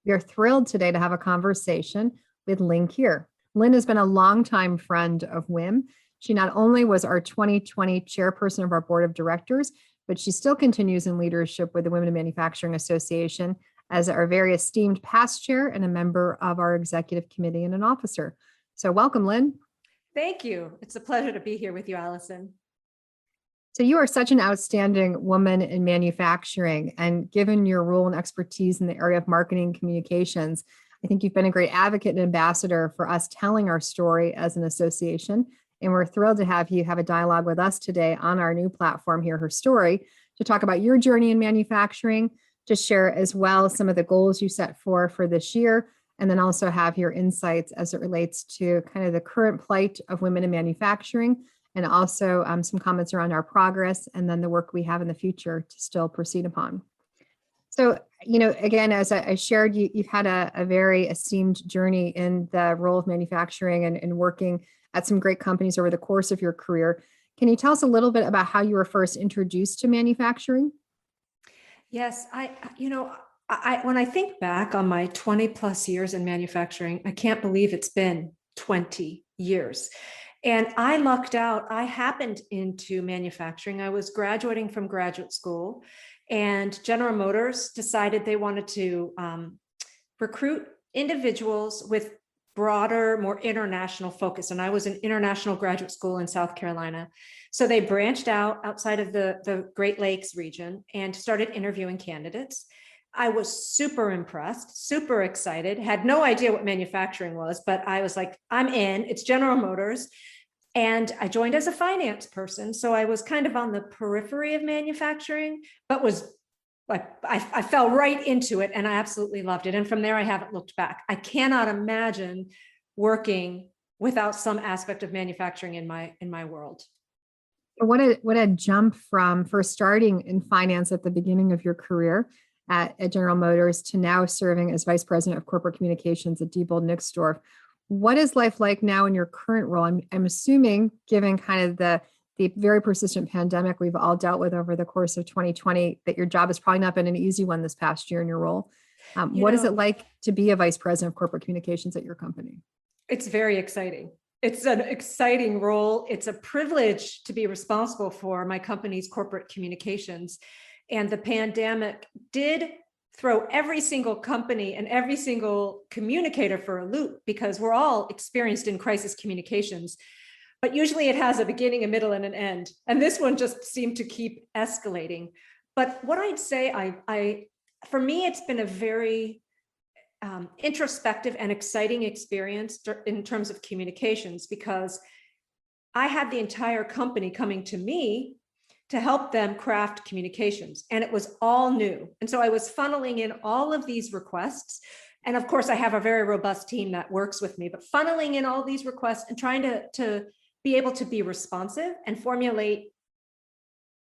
We are thrilled today to have a conversation with Lynn Kier. Lynn has been a longtime friend of WIM. She not only was our 2020 chairperson of our board of directors, but she still continues in leadership with the Women in Manufacturing Association as our very esteemed past chair and a member of our executive committee and an officer. So welcome, Lynn. Thank you. It's a pleasure to be here with you, Allison. So you are such an outstanding woman in manufacturing, and given your role and expertise in the area of marketing communications, I think you've been a great advocate and ambassador for us telling our story as an association. And we're thrilled to have you have a dialogue with us today on our new platform here, Her Story, to talk about your journey in manufacturing, to share as well some of the goals you set for this year, and then also have your insights as it relates to kind of the current plight of women in manufacturing, and also some comments around our progress and then the work we have in the future to still proceed upon. So, again, as I shared, you've had a very esteemed journey in the role of manufacturing and working at some great companies over the course of your career. Can you tell us a little bit about how you were first introduced to manufacturing? Yes, when I think back on my 20 plus years in manufacturing, I can't believe it's been 20 years. And I lucked out. I happened into manufacturing. I was graduating from graduate school, and General Motors decided they wanted to recruit individuals with broader, more international focus. And I was in international graduate school in South Carolina. So they branched out outside of the Great Lakes region and started interviewing candidates. I was super impressed, super excited, had no idea what manufacturing was, but I was like, I'm in, it's General Motors. And I joined as a finance person. So I was kind of on the periphery of manufacturing, but was like, I fell right into it and I absolutely loved it. And from there, I haven't looked back. I cannot imagine working without some aspect of manufacturing in my world. What a jump from first starting in finance at the beginning of your career at General Motors to now serving as Vice President of Corporate Communications at Diebold Nixdorf. What is life like now in your current role? I'm assuming, given kind of the very persistent pandemic we've all dealt with over the course of 2020, that your job has probably not been an easy one this past year in your role. What is it like to be a Vice President of Corporate Communications at your company? It's very exciting. It's an exciting role. It's a privilege to be responsible for my company's corporate communications. And the pandemic did throw every single company and every single communicator for a loop, because we're all experienced in crisis communications. But usually it has a beginning, a middle, and an end. And this one just seemed to keep escalating. But what I'd say, for me, it's been a very introspective and exciting experience in terms of communications, because I had the entire company coming to me to help them craft communications, and it was all new. And so I was funneling in all of these requests. And of course, I have a very robust team that works with me, but funneling in all these requests and trying to be able to be responsive and formulate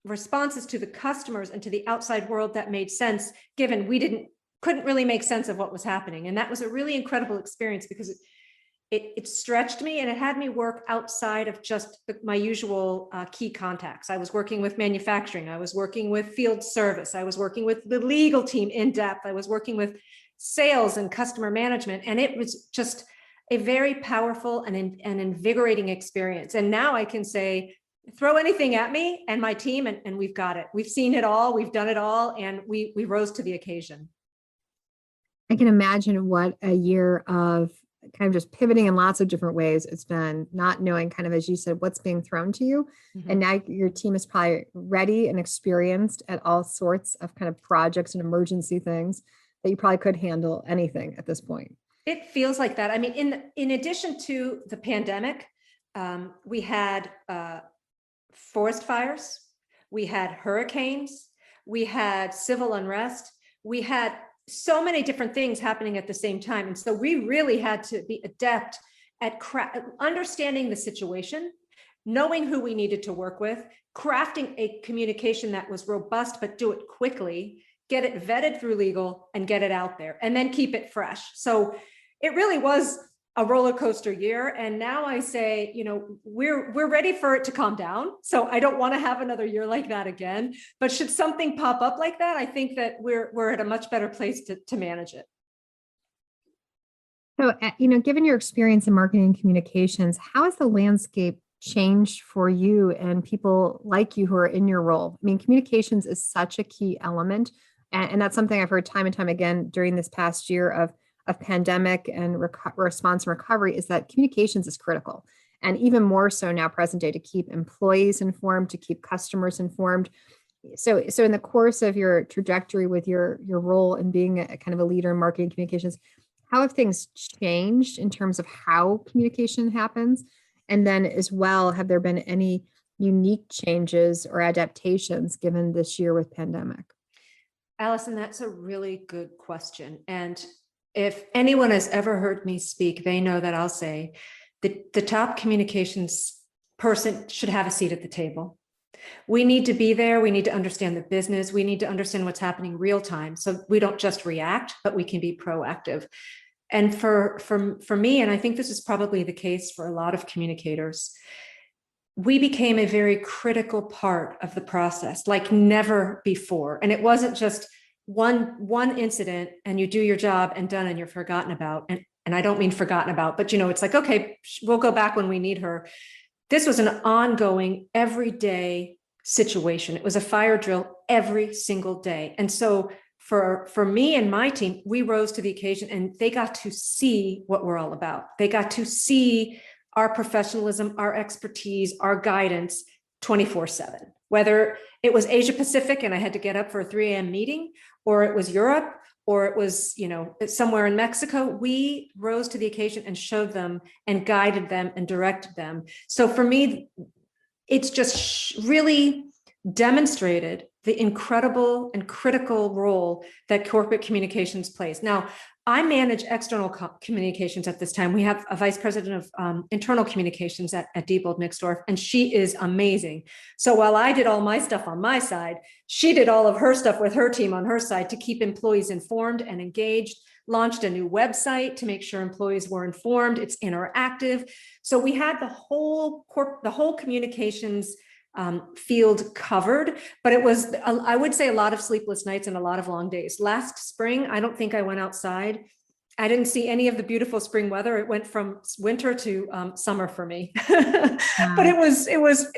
responses to the customers and to the outside world that made sense, given we couldn't really make sense of what was happening. And that was a really incredible experience, because it stretched me and it had me work outside of just my usual key contacts. I was working with manufacturing. I was working with field service. I was working with the legal team in depth. I was working with sales and customer management. And it was just a very powerful and invigorating experience. And now I can say, throw anything at me and my team, and we've got it. We've seen it all. We've done it all. And we rose to the occasion. I can imagine what a year of kind of just pivoting in lots of different ways it's been, not knowing kind of, as you said, what's being thrown to you. Mm-hmm. And now your team is probably ready and experienced at all sorts of kind of projects and emergency things that you probably could handle anything at this point. It feels like that. I mean, in addition to the pandemic, we had forest fires, we had hurricanes, we had civil unrest, we had so many different things happening at the same time. And so we really had to be adept at understanding the situation, knowing who we needed to work with, crafting a communication that was robust, but do it quickly, get it vetted through legal, and get it out there, and then keep it fresh. So it really was a roller coaster year. And now I say, we're ready for it to calm down. So I don't want to have another year like that again. But should something pop up like that, I think that we're at a much better place to manage it. So, given your experience in marketing and communications, how has the landscape changed for you and people like you who are in your role? I mean, communications is such a key element, and that's something I've heard time and time again during this past year of pandemic and response and recovery is that communications is critical, and even more so now present day to keep employees informed, to keep customers informed. So in the course of your trajectory with your role in being a kind of a leader in marketing communications, how have things changed in terms of how communication happens? And then as well, have there been any unique changes or adaptations given this year with pandemic? Allison, that's a really good question. And if anyone has ever heard me speak, they know that I'll say that the top communications person should have a seat at the table. We need to be there. We need to understand the business. We need to understand what's happening real time. So we don't just react, but we can be proactive. And for me, and I think this is probably the case for a lot of communicators, we became a very critical part of the process, like never before. And it wasn't just one incident and you do your job and done and you're forgotten about. And I don't mean forgotten about, but it's like, okay, we'll go back when we need her. This was an ongoing, everyday situation. It was a fire drill every single day. And so for me and my team, we rose to the occasion and they got to see what we're all about. They got to see our professionalism, our expertise, our guidance 24/7. Whether it was Asia Pacific and I had to get up for a 3 a.m. meeting, or it was Europe, or it was, somewhere in Mexico, we rose to the occasion and showed them and guided them and directed them. So for me, it's just really demonstrated the incredible and critical role that corporate communications plays. Now, I manage external communications at this time. We have a vice president of internal communications at Diebold Nixdorf, and she is amazing. So while I did all my stuff on my side, she did all of her stuff with her team on her side to keep employees informed and engaged, launched a new website to make sure employees were informed. It's interactive. So we had the whole communications field covered, but it was, I would say, a lot of sleepless nights and a lot of long days. Last spring, I don't think I went outside. I didn't see any of the beautiful spring weather. It went from winter to summer for me, but it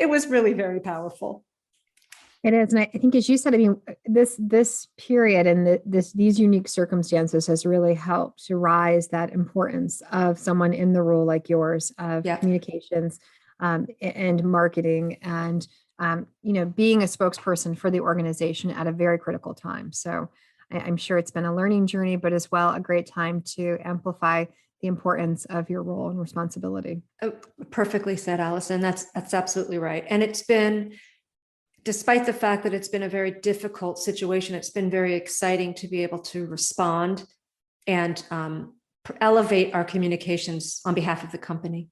was really very powerful. It is, and I think, as you said, I mean, this period and these unique circumstances has really helped to rise that importance of someone in the role like yours of communications and marketing, and being a spokesperson for the organization at a very critical time. So I'm sure it's been a learning journey, but as well a great time to amplify the importance of your role and responsibility. Oh, perfectly said, Allison. That's absolutely right. And it's been, despite the fact that it's been a very difficult situation, it's been very exciting to be able to respond and elevate our communications on behalf of the company.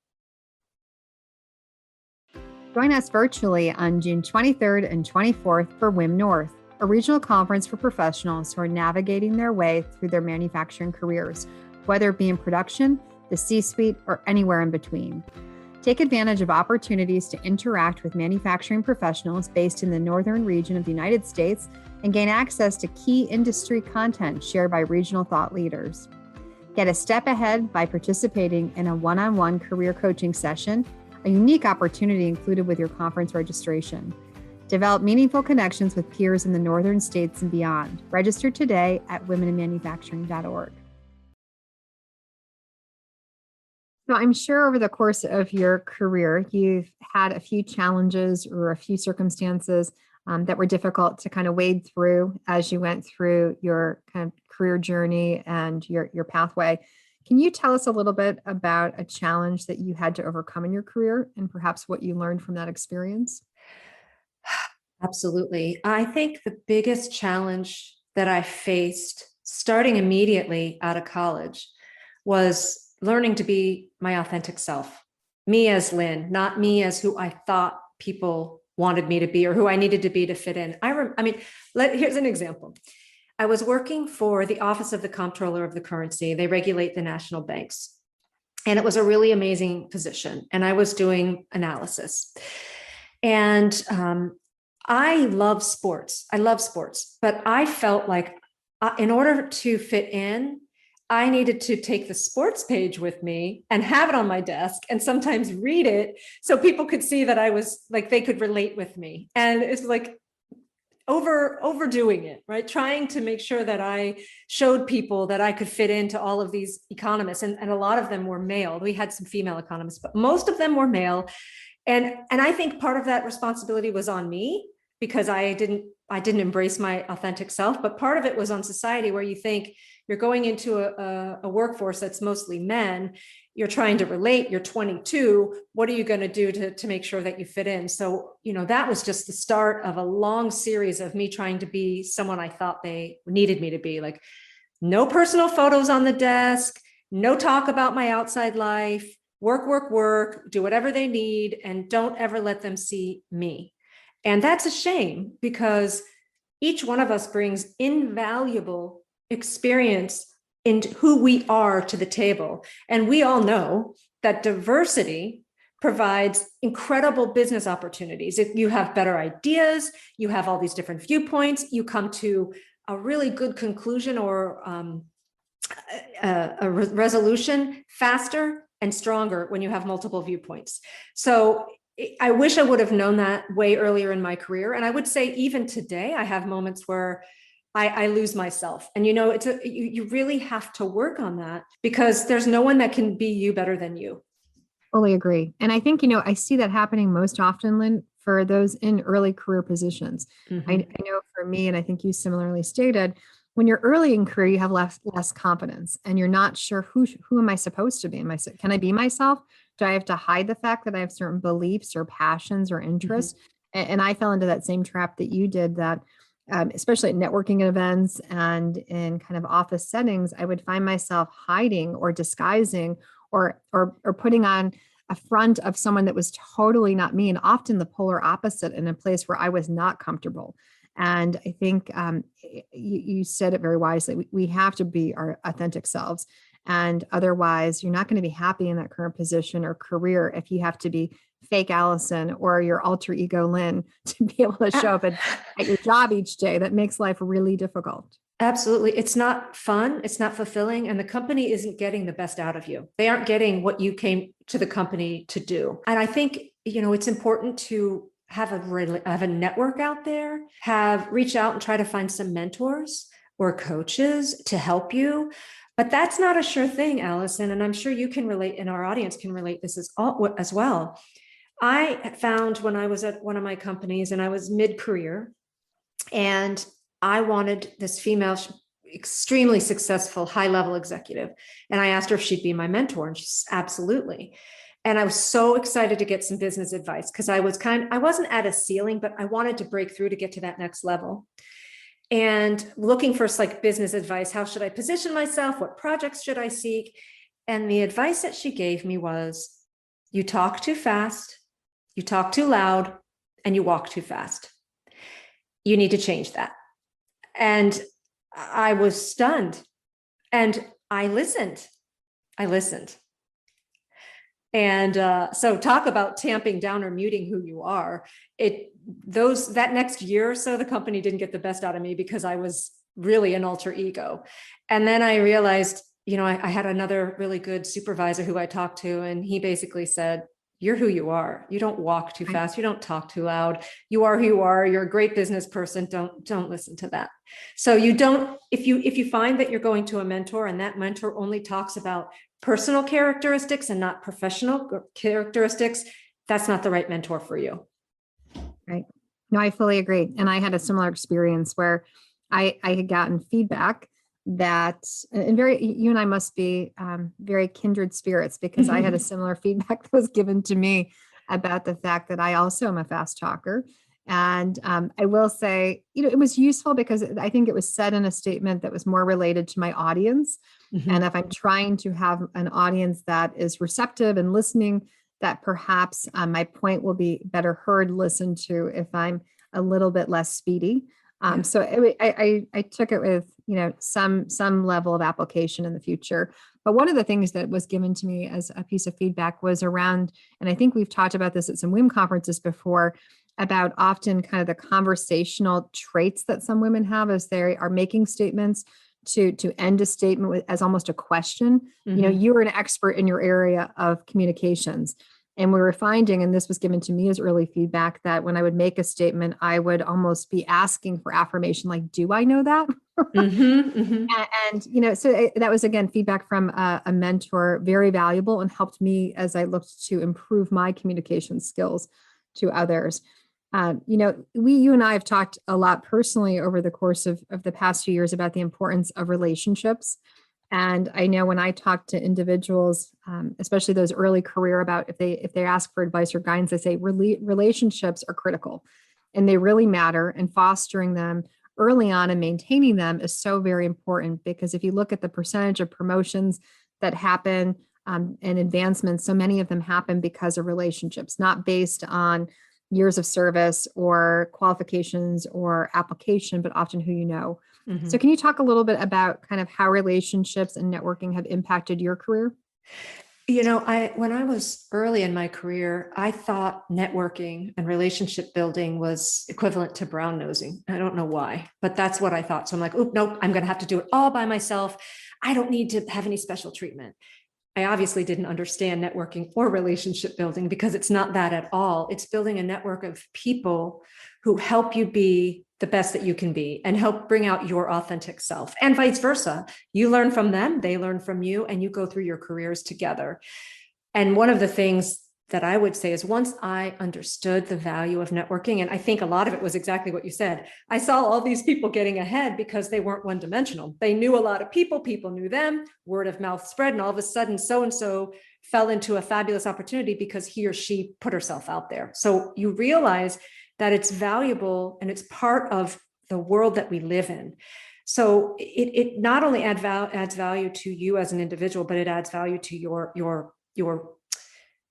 Join us virtually on June 23rd and 24th for WIM North, a regional conference for professionals who are navigating their way through their manufacturing careers, whether it be in production, the C-suite, or anywhere in between. Take advantage of opportunities to interact with manufacturing professionals based in the northern region of the United States and gain access to key industry content shared by regional thought leaders. Get a step ahead by participating in a one-on-one career coaching session, a unique opportunity included with your conference registration. Develop meaningful connections with peers in the northern states and beyond. Register today at womeninmanufacturing.org. So I'm sure over the course of your career, you've had a few challenges or a few circumstances that were difficult to kind of wade through as you went through your kind of career journey and your pathway. Can you tell us a little bit about a challenge that you had to overcome in your career and perhaps what you learned from that experience? Absolutely. I think the biggest challenge that I faced starting immediately out of college was learning to be my authentic self, me as Lynn, not me as who I thought people wanted me to be or who I needed to be to fit in. Here's an example. I was working for the Office of the Comptroller of the Currency. They regulate the national banks. And it was a really amazing position. And I was doing analysis. And I love sports. But I felt like in order to fit in, I needed to take the sports page with me and have it on my desk and sometimes read it so people could see that I was like, they could relate with me. And it's like overdoing it, right? Trying to make sure that I showed people that I could fit into all of these economists. And a lot of them were male. We had some female economists, but most of them were male. And I think part of that responsibility was on me because I didn't embrace my authentic self, but part of it was on society, where you think you're going into a workforce that's mostly men, you're trying to relate, you're 22, what are you going to do to make sure that you fit in? So, that was just the start of a long series of me trying to be someone I thought they needed me to be. Like, no personal photos on the desk, no talk about my outside life, work, do whatever they need, and don't ever let them see me. And that's a shame, because each one of us brings invaluable experience into who we are to the table. And we all know that diversity provides incredible business opportunities. If you have better ideas, you have all these different viewpoints, you come to a really good conclusion or a resolution faster and stronger when you have multiple viewpoints. So I wish I would have known that way earlier in my career. And I would say even today, I have moments where I lose myself. And you really have to work on that, because there's no one that can be you better than you. Fully agree. And I think, I see that happening most often, Lynn, for those in early career positions. Mm-hmm. I know for me, and I think you similarly stated, when you're early in career, you have less confidence and you're not sure who am I supposed to be? Can I be myself? Do I have to hide the fact that I have certain beliefs or passions or interests? Mm-hmm. And I fell into that same trap that you did, that especially at networking events and in kind of office settings, I would find myself hiding or disguising or putting on a front of someone that was totally not me, and often the polar opposite, in a place where I was not comfortable. And I think you said it very wisely. We have to be our authentic selves. And otherwise, you're not going to be happy in that current position or career if you have to be fake Allison or your alter ego Lynn to be able to show up at your job each day. That makes life really difficult. Absolutely. It's not fun. It's not fulfilling. And the company isn't getting the best out of you. They aren't getting what you came to the company to do. And I think, it's important to have a network out there, reach out and try to find some mentors or coaches to help you. But that's not a sure thing, Allison. And I'm sure you can relate, and our audience can relate this as well. I found when I was at one of my companies and I was mid-career, and I wanted this female, extremely successful, high-level executive. And I asked her if she'd be my mentor, and she said, absolutely. And I was so excited to get some business advice, because I wasn't at a ceiling, but I wanted to break through to get to that next level. And looking for business advice, how should I position myself? What projects should I seek? And the advice that she gave me was, you talk too fast, you talk too loud, and you walk too fast. You need to change that. And I was stunned, and I listened. And so talk about tamping down or muting who you are. That next year or so, the company didn't get the best out of me because I was really an alter ego. And then I realized, I had another really good supervisor who I talked to, and he basically said, you're who you are. You don't walk too fast. You don't talk too loud. You are who you are. You're a great business person. Don't listen to that. So if you find that you're going to a mentor and that mentor only talks about personal characteristics and not professional characteristics, that's not the right mentor for you. Right. No, I fully agree. And I had a similar experience where I had gotten feedback that, and you and I must be very kindred spirits, because I had a similar feedback that was given to me about the fact that I also am a fast talker. And I will say, it was useful because I think it was said in a statement that was more related to my audience. Mm-hmm. And if I'm trying to have an audience that is receptive and listening, that perhaps my point will be better heard, listened to if I'm a little bit less speedy. So I took it with, some level of application in the future. But one of the things that was given to me as a piece of feedback was around, and I think we've talked about this at some WIM conferences before, about often kind of the conversational traits that some women have as they are making statements to end a statement as almost a question. You were an expert in your area of communications. And we were finding, and this was given to me as early feedback, that when I would make a statement, I would almost be asking for affirmation, like, do I know that? So that was, again, feedback from a mentor, very valuable, and helped me as I looked to improve my communication skills to others. You and I have talked a lot personally over the course of the past few years about the importance of relationships. And I know when I talk to individuals, especially those early career, about if they ask for advice or guidance, I say relationships are critical and they really matter, and fostering them early on and maintaining them is so very important, because if you look at the percentage of promotions that happen and advancements, so many of them happen because of relationships, not based on years of service or qualifications or application, but often who you know. So can you talk a little bit about kind of how relationships and networking have impacted your career? When I was early in my career, I thought networking and relationship building was equivalent to brown nosing. I don't know why, but that's what I thought. So I'm like, oh, nope, I'm going to have to do it all by myself. I don't need to have any special treatment. I obviously didn't understand networking or relationship building, because it's not that at all. It's building a network of people who help you be the best that you can be and help bring out your authentic self, and vice versa. You learn from them, they learn from you, and you go through your careers together. And one of the things that I would say is, once I understood the value of networking, and I think a lot of it was exactly what you said, I saw all these people getting ahead because they weren't one-dimensional. They knew a lot of people knew them, word of mouth spread, and all of a sudden so-and-so fell into a fabulous opportunity because he or she put herself out there. So you realize that it's valuable and it's part of the world that we live in. So it not only adds value to you as an individual, but it adds value to your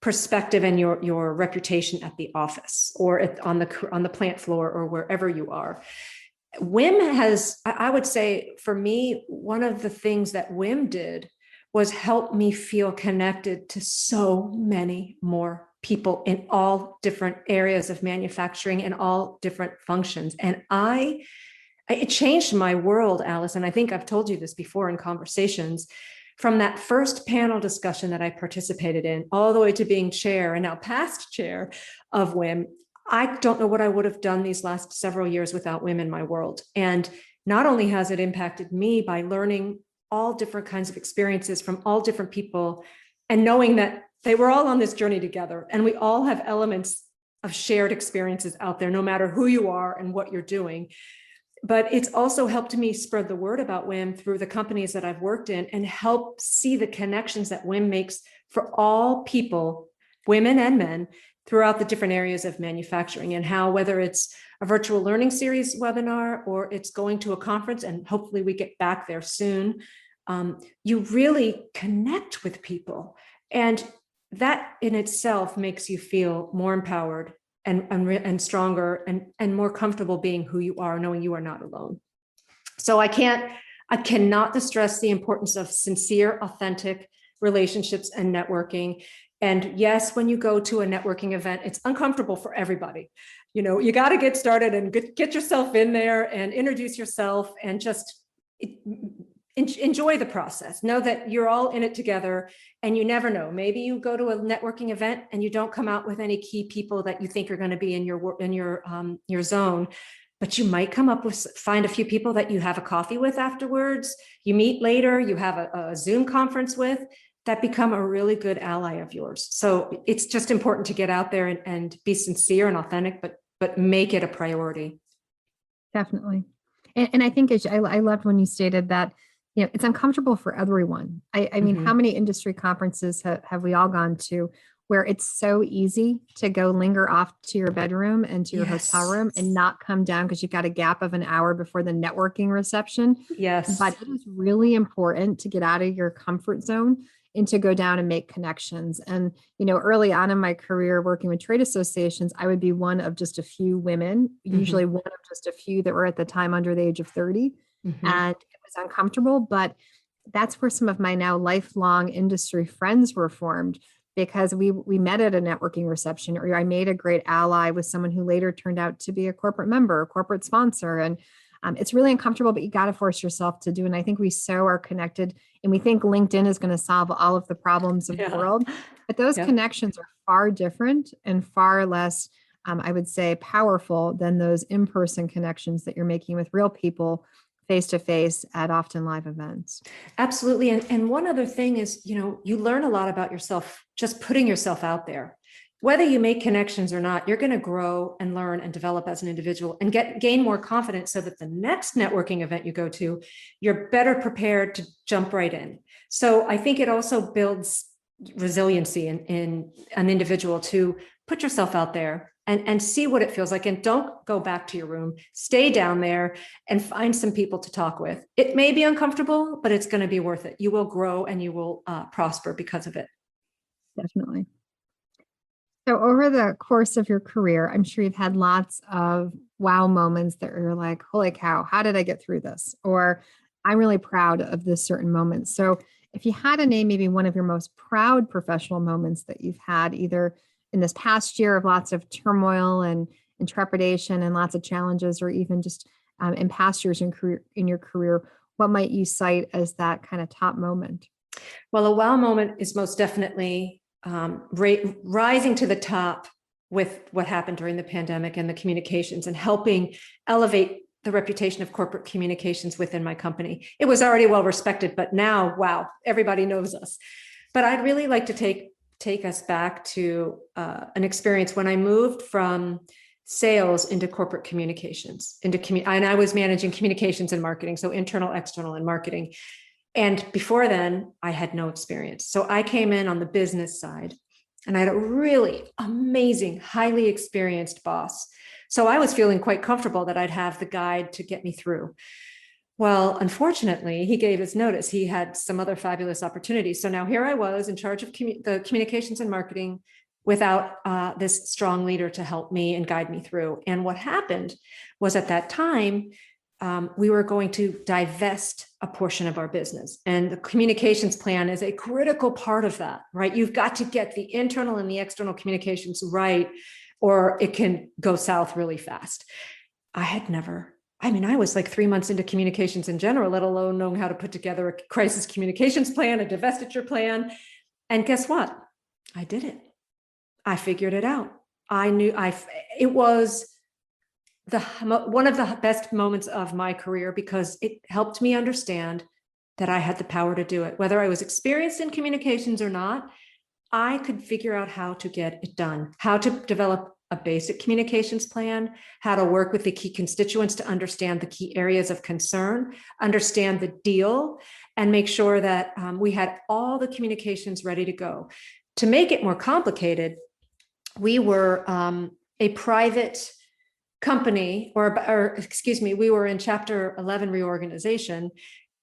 perspective and your reputation at the office or on the plant floor or wherever you are. WIM has, I would say, for me, one of the things that WIM did was help me feel connected to so many more people in all different areas of manufacturing and all different functions. And it changed my world, Alice. And I think I've told you this before in conversations. From that first panel discussion that I participated in, all the way to being chair and now past chair of WIM, I don't know what I would have done these last several years without WIM in my world. And not only has it impacted me by learning all different kinds of experiences from all different people and knowing that they were all on this journey together, and we all have elements of shared experiences out there, no matter who you are and what you're doing. But it's also helped me spread the word about WIM through the companies that I've worked in and help see the connections that WIM makes for all people, women and men, throughout the different areas of manufacturing, and how, whether it's a virtual learning series webinar or it's going to a conference, and hopefully we get back there soon, you really connect with people. And that in itself makes you feel more empowered and stronger and more comfortable being who you are, knowing you are not alone. So I cannot stress the importance of sincere, authentic relationships and networking. And yes, when you go to a networking event, it's uncomfortable for everybody. You got to get started and get yourself in there and introduce yourself and just enjoy the process. Know that you're all in it together, and you never know. Maybe you go to a networking event and you don't come out with any key people that you think are going to be in your zone, but you might find a few people that you have a coffee with afterwards. You meet later, you have a Zoom conference with, that become a really good ally of yours. So it's just important to get out there and be sincere and authentic, but make it a priority. Definitely. And I think I loved when you stated that, it's uncomfortable for everyone. I mean, how many industry conferences have we all gone to where it's so easy to go linger off to your bedroom and to your hotel room and not come down because you've got a gap of an hour before the networking reception? Yes. But it is really important to get out of your comfort zone and to go down and make connections. And, early on in my career working with trade associations, I would be one of just a few women, usually one of just a few that were at the time under the age of 30. And it was uncomfortable, but that's where some of my now lifelong industry friends were formed, because we met at a networking reception, or I made a great ally with someone who later turned out to be a corporate member, a corporate sponsor. And It's really uncomfortable, but you got to force yourself to do. And I think we so are connected and we think LinkedIn is going to solve all of the problems of the Yeah. world, but those Yep. connections are far different and far less, I would say, powerful than those in-person connections that you're making with real people face to face at often live events. Absolutely. And one other thing is, you learn a lot about yourself just putting yourself out there. Whether you make connections or not, you're going to grow and learn and develop as an individual and gain more confidence so that the next networking event you go to, you're better prepared to jump right in. So I think it also builds resiliency in an individual to put yourself out there and see what it feels like. And don't go back to your room, stay down there and find some people to talk with. It may be uncomfortable, but it's going to be worth it. You will grow and you will prosper because of it. Definitely. So over the course of your career, I'm sure you've had lots of wow moments that you're like, holy cow, how did I get through this? Or I'm really proud of this certain moment. So if you had to name maybe one of your most proud professional moments that you've had either in this past year of lots of turmoil and trepidation and lots of challenges, or even just in past years in your career, what might you cite as that kind of top moment? Well, a wow moment is most definitely rising to the top with what happened during the pandemic and the communications and helping elevate the reputation of corporate communications within my company. It was already well respected, but now, wow, everybody knows us. But I'd really like to take us back to an experience when I moved from sales into corporate communications, and I was managing communications and marketing, so internal, external, and marketing. And before then, I had no experience. So I came in on the business side and I had a really amazing, highly experienced boss. So I was feeling quite comfortable that I'd have the guide to get me through. Well, unfortunately, he gave his notice. He had some other fabulous opportunities. So now here I was in charge of the communications and marketing without this strong leader to help me and guide me through. And what happened was at that time, we were going to divest a portion of our business. And the communications plan is a critical part of that, right? You've got to get the internal and the external communications right, or it can go south really fast. I was like 3 months into communications in general, let alone knowing how to put together a crisis communications plan, a divestiture plan. And guess what? I did it. I figured it out. It was one of the best moments of my career because it helped me understand that I had the power to do it. Whether I was experienced in communications or not, I could figure out how to get it done, how to develop a basic communications plan, how to work with the key constituents to understand the key areas of concern, understand the deal, and make sure that we had all the communications ready to go. To make it more complicated, we were a private company, we were in Chapter 11 reorganization.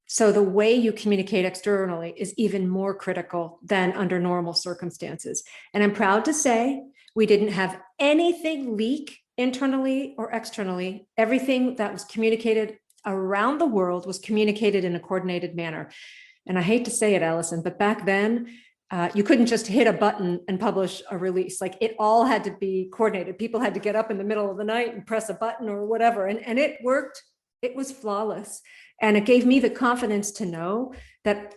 So the way you communicate externally is even more critical than under normal circumstances. And I'm proud to say we didn't have anything leak internally or externally. Everything that was communicated around the world was communicated in a coordinated manner. And I hate to say it, Allison, but back then, you couldn't just hit a button and publish a release. Like it all had to be coordinated. People had to get up in the middle of the night and press a button or whatever. And it worked. It was flawless. And it gave me the confidence to know that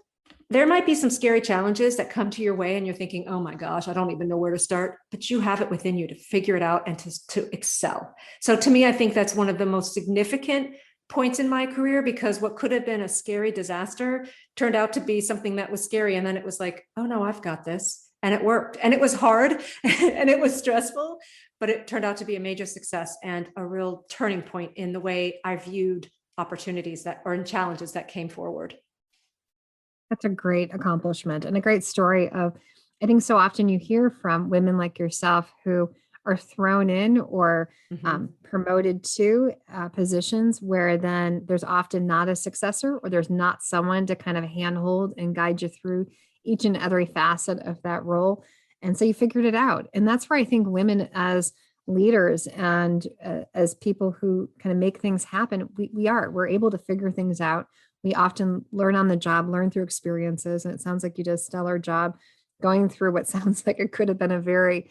there might be some scary challenges that come to your way and you're thinking, oh my gosh, I don't even know where to start, but you have it within you to figure it out and to excel. So to me, I think that's one of the most significant points in my career, because what could have been a scary disaster turned out to be something that was scary. And then it was like, oh no, I've got this. And it worked. And it was hard and it was stressful, but it turned out to be a major success and a real turning point in the way I viewed opportunities and challenges that came forward. That's a great accomplishment and a great story of, I think so often you hear from women like yourself who are thrown in or promoted to positions where then there's often not a successor or there's not someone to kind of handhold and guide you through each and every facet of that role. And so you figured it out. And that's where I think women as leaders and as people who kind of make things happen, we're able to figure things out. We often learn on the job, learn through experiences. And it sounds like you did a stellar job going through what sounds like it could have been a very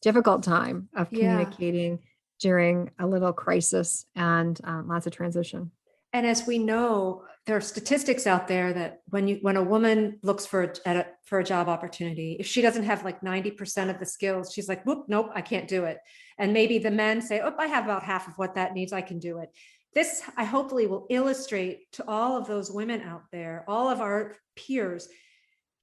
difficult time of communicating during a little crisis and lots of transition. And as we know, there are statistics out there that when a woman looks for a job opportunity, if she doesn't have like 90% of the skills, she's like, whoop, nope, I can't do it. And maybe the men say, oh, I have about half of what that needs, I can do it. This, I hopefully will illustrate to all of those women out there, all of our peers,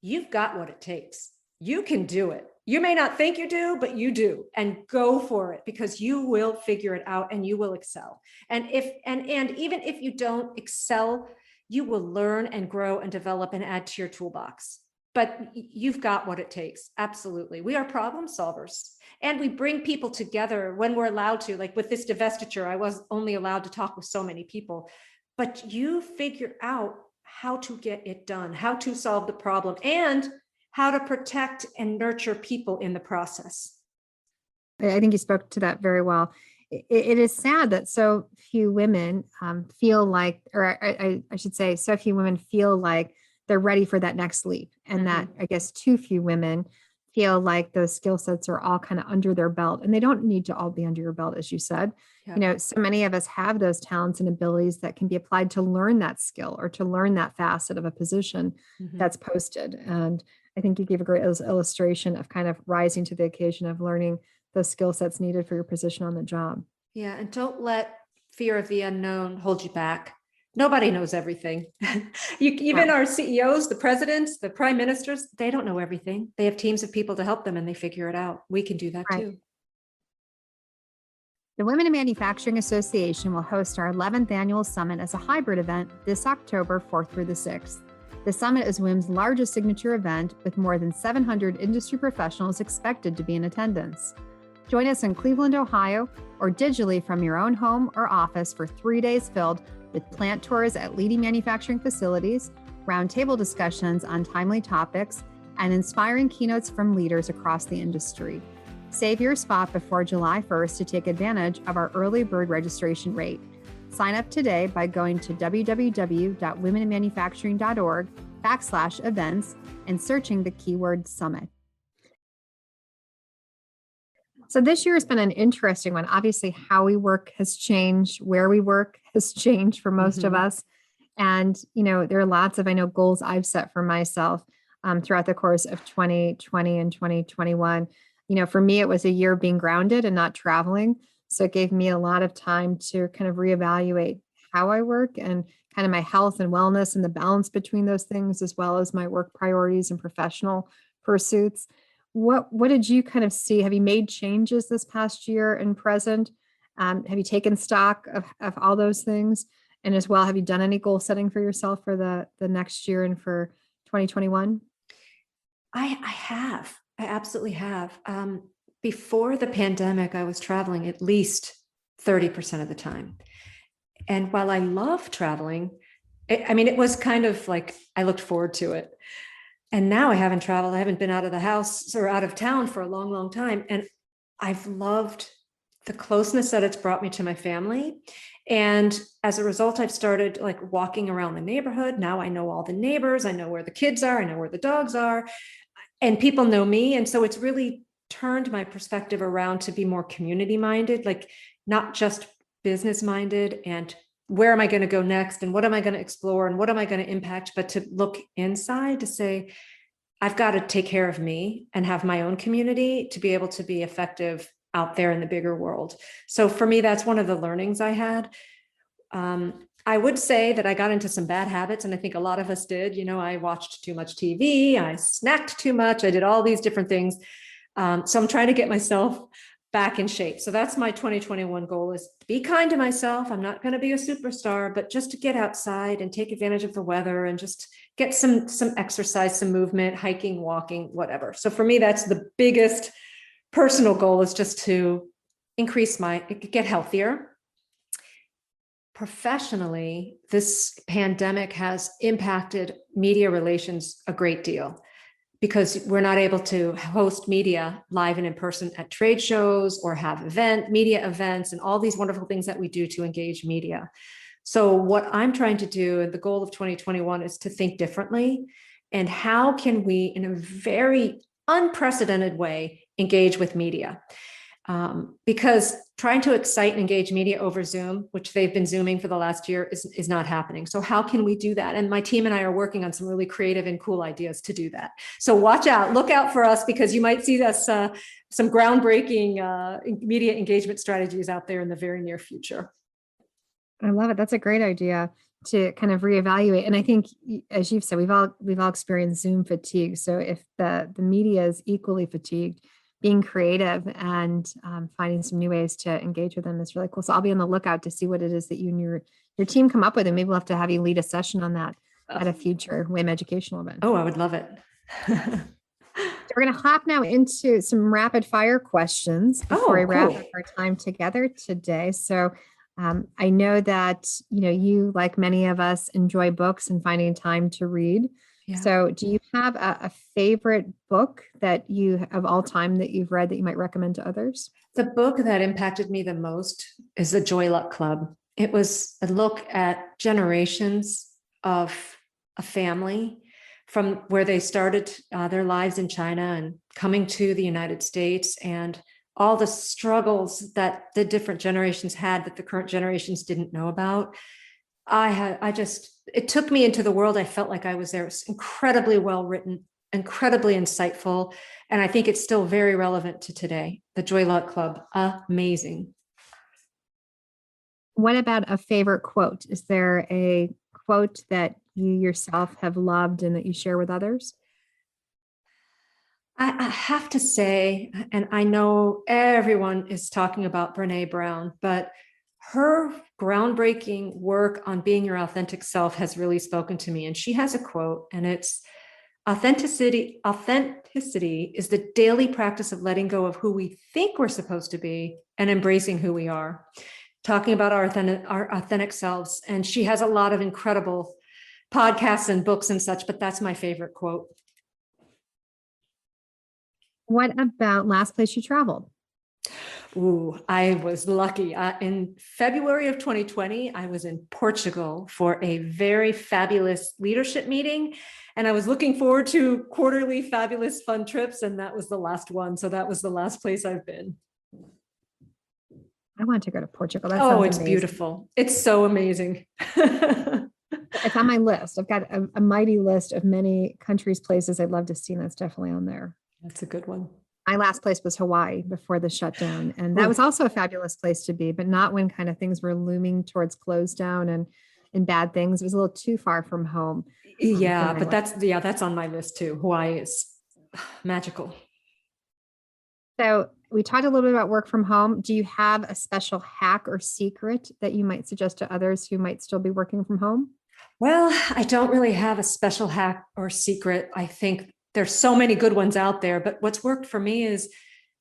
you've got what it takes. You can do it. You may not think you do, but you do, and go for it, because you will figure it out and you will excel. And even if you don't excel, you will learn and grow and develop and add to your toolbox. But you've got what it takes. Absolutely. We are problem solvers, and we bring people together when we're allowed to. Like with this divestiture, I was only allowed to talk with so many people, but you figure out how to get it done, how to solve the problem, and how to protect and nurture people in the process. I think you spoke to that very well. It is sad that so few women feel like, or I should say, so few women feel like they're ready for that next leap. And that I guess too few women feel like those skill sets are all kind of under their belt, and they don't need to all be under your belt, as you said. Yeah. You know, so many of us have those talents and abilities that can be applied to learn that skill or to learn that facet of a position that's posted. And I think you gave a great illustration of kind of rising to the occasion of learning those skill sets needed for your position on the job. Yeah, and don't let fear of the unknown hold you back. Nobody knows everything. Even our CEOs, the presidents, the prime ministers, they don't know everything. They have teams of people to help them and they figure it out. We can do that too. The Women in Manufacturing Association will host our 11th annual summit as a hybrid event this October 4th through the 6th. The summit is WIM's largest signature event, with more than 700 industry professionals expected to be in attendance. Join us in Cleveland, Ohio, or digitally from your own home or office for 3 days filled with plant tours at leading manufacturing facilities, roundtable discussions on timely topics, and inspiring keynotes from leaders across the industry. Save your spot before July 1st to take advantage of our early bird registration rate. Sign up today by going to www.womeninmanufacturing.org/events and searching the keyword summit. So this year has been an interesting one. Obviously, how we work has changed, where we work has changed for most of us. And, you know, there are lots of, I know, goals I've set for myself throughout the course of 2020 and 2021. You know, for me, it was a year of being grounded and not traveling. So it gave me a lot of time to kind of reevaluate how I work and kind of my health and wellness and the balance between those things, as well as my work priorities and professional pursuits. What did you kind of see? Have you made changes this past year and present? Have you taken stock of all those things? And as well, have you done any goal setting for yourself for the next year and for 2021? I have. I absolutely have. Before the pandemic, I was traveling at least 30% of the time. And while I love traveling, it was kind of like I looked forward to it. And now I haven't traveled. I haven't been out of the house or out of town for a long, long time. And I've loved the closeness that it's brought me to my family. And as a result, I've started like walking around the neighborhood. Now I know all the neighbors. I know where the kids are. I know where the dogs are. And people know me. And so it's really turned my perspective around to be more community minded, like not just business minded and where am I going to go next and what am I going to explore and what am I going to impact, but to look inside to say, I've got to take care of me and have my own community to be able to be effective out there in the bigger world. So for me, that's one of the learnings I had. I would say that I got into some bad habits, and I think a lot of us did. You know, I watched too much TV, I snacked too much, I did all these different things. So I'm trying to get myself back in shape. So that's my 2021 goal, is to be kind to myself. I'm not going to be a superstar, but just to get outside and take advantage of the weather and just get some exercise, some movement, hiking, walking, whatever. So for me, that's the biggest personal goal, is just to get healthier. Professionally, this pandemic has impacted media relations a great deal, because we're not able to host media live and in person at trade shows or have media events and all these wonderful things that we do to engage media. So what I'm trying to do, and the goal of 2021, is to think differently. And how can we, in a very unprecedented way, engage with media? because trying to excite and engage media over Zoom, which they've been Zooming for the last year, is not happening. So how can we do that? And my team and I are working on some really creative and cool ideas to do that. So watch out, look out for us, because you might see us some groundbreaking media engagement strategies out there in the very near future. I love it. That's a great idea to kind of reevaluate. And I think, as you've said, we've all experienced Zoom fatigue. So if the media is equally fatigued, being creative and finding some new ways to engage with them is really cool. So I'll be on the lookout to see what it is that you and your team come up with, and maybe we'll have to have you lead a session on that at a future WIM educational event. Oh, I would love it. So we're going to hop now into some rapid fire questions before I wrap up our time together today. So I know that, you, like many of us, enjoy books and finding time to read. Yeah. So do you have a favorite book that you of all time that you've read that you might recommend to others? The book that impacted me the most is The Joy Luck Club. It was a look at generations of a family from where they started their lives in China and coming to the United States, and all the struggles that the different generations had that the current generations didn't know about. It took me into the world. I felt like I was there. It's incredibly well written, incredibly insightful. And I think it's still very relevant to today. The Joy Luck Club, amazing. What about a favorite quote? Is there a quote that you yourself have loved and that you share with others? I have to say, and I know everyone is talking about Brené Brown, but her groundbreaking work on being your authentic self has really spoken to me. And she has a quote, and it's, authenticity is the daily practice of letting go of who we think we're supposed to be and embracing who we are. Talking about our authentic selves. And she has a lot of incredible podcasts and books and such, but that's my favorite quote. What about last place you traveled? Ooh, I was lucky. In February of 2020, I was in Portugal for a very fabulous leadership meeting. And I was looking forward to quarterly fabulous fun trips. And that was the last one. So that was the last place I've been. I want to go to Portugal. That sounds it's amazing. Beautiful. It's so amazing. It's on my list. I've got a mighty list of many countries, places I'd love to see. And that's definitely on there. That's a good one. My last place was Hawaii before the shutdown. And that was also a fabulous place to be, but not when kind of things were looming towards close down and bad things. It was a little too far from home. Yeah, but that's on my list too. Hawaii is magical. So we talked a little bit about work from home. Do you have a special hack or secret that you might suggest to others who might still be working from home? Well, I don't really have a special hack or secret. I think there's so many good ones out there, but what's worked for me is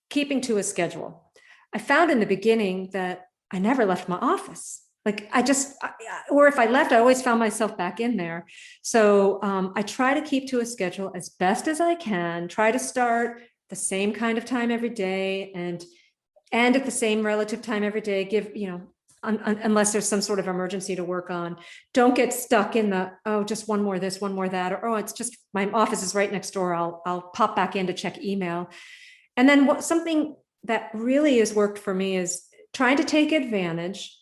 keeping to a schedule. I found in the beginning that I never left my office. Or if I left, I always found myself back in there. So I try to keep to a schedule as best as I can, try to start the same kind of time every day and at the same relative time every day, unless there's some sort of emergency to work on. Don't get stuck in just one more this, one more that, or it's just my office is right next door. I'll pop back in to check email. And then something that really has worked for me is trying to take advantage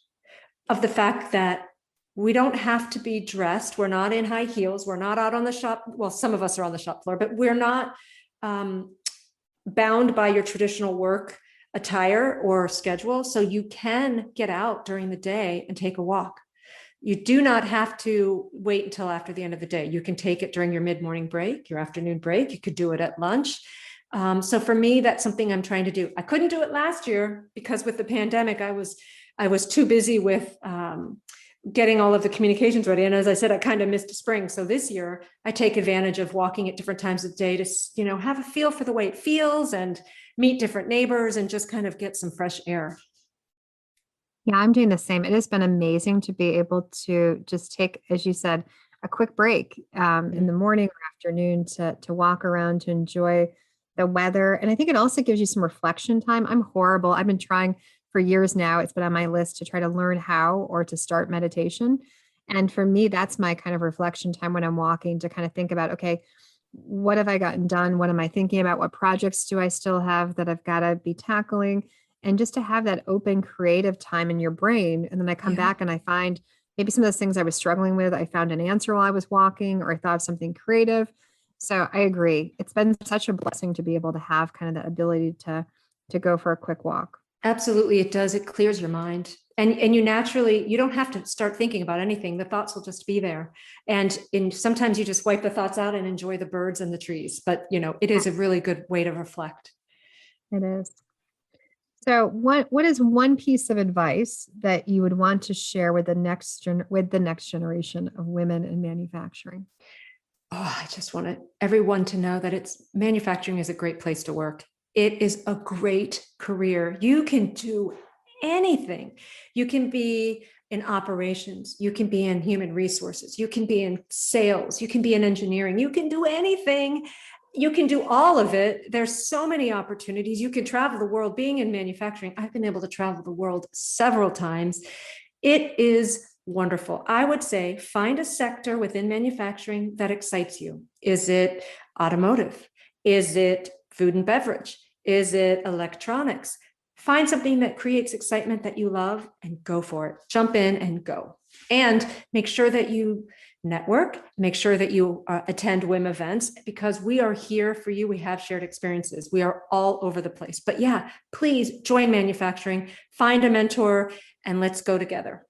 of the fact that we don't have to be dressed. We're not in high heels. We're not out on the shop. Well, some of us are on the shop floor, but we're not bound by your traditional work attire or schedule. So you can get out during the day and take a walk. You do not have to wait until after the end of the day. You can take it during your mid-morning break, your afternoon break. You could do it at lunch. So for me, that's something I'm trying to do. I couldn't do it last year because with the pandemic, I was too busy with getting all of the communications ready. And as I said, I kind of missed spring. So this year I take advantage of walking at different times of the day to, have a feel for the way it feels and meet different neighbors and just kind of get some fresh air. Yeah, I'm doing the same. It has been amazing to be able to just take, as you said, a quick break in the morning or afternoon to walk around, to enjoy the weather. And I think it also gives you some reflection time. I'm horrible. I've been trying for years now. It's been on my list to try to learn how or to start meditation. And for me, that's my kind of reflection time when I'm walking, to kind of think about, okay, what have I gotten done? What am I thinking about? What projects do I still have that I've got to be tackling? and just to have that open creative time in your brain. And then I come Yeah. back and I find maybe some of those things I was struggling with, I found an answer while I was walking, or I thought of something creative. So I agree. It's been such a blessing to be able to have kind of that ability to go for a quick walk. Absolutely, it does. It clears your mind. And you don't have to start thinking about anything. The thoughts will just be there. And sometimes you just wipe the thoughts out and enjoy the birds and the trees. But it is a really good way to reflect. It is. So what is one piece of advice that you would want to share with the next generation of women in manufacturing? Oh, I just want everyone to know that manufacturing is a great place to work. It is a great career. You can do anything. You can be in operations. You can be in human resources. You can be in sales. You can be in engineering. You can do anything. You can do all of it. There's so many opportunities. You can travel the world. Being in manufacturing, I've been able to travel the world several times. It is wonderful. I would say find a sector within manufacturing that excites you. Is it automotive? Is it food and beverage? Is it electronics? Find something that creates excitement that you love and go for it. Jump in and go. And make sure that you network, make sure that you attend WIM events, because we are here for you. We have shared experiences. We are all over the place. But yeah, please join manufacturing, find a mentor, and let's go together.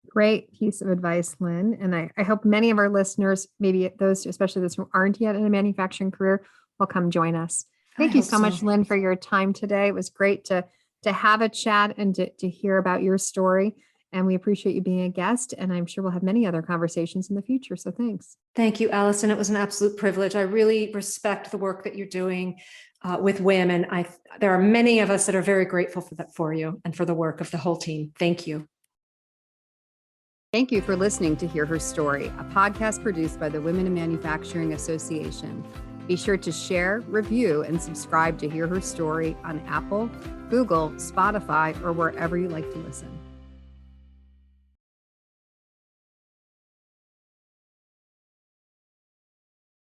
Great piece of advice, Lynn. And I hope many of our listeners, maybe those, especially those who aren't yet in a manufacturing career, will come join us. Thank you so much, Lynn, for your time today. It was great to have a chat and to hear about your story. And we appreciate you being a guest. And I'm sure we'll have many other conversations in the future. So thanks. Thank you, Allison. It was an absolute privilege. I really respect the work that you're doing with WIM. And there are many of us that are very grateful for you and for the work of the whole team. Thank you. Thank you for listening to Hear Her Story, a podcast produced by the Women in Manufacturing Association. Be sure to share, review, and subscribe to Hear Her Story on Apple, Google, Spotify, or wherever you like to listen.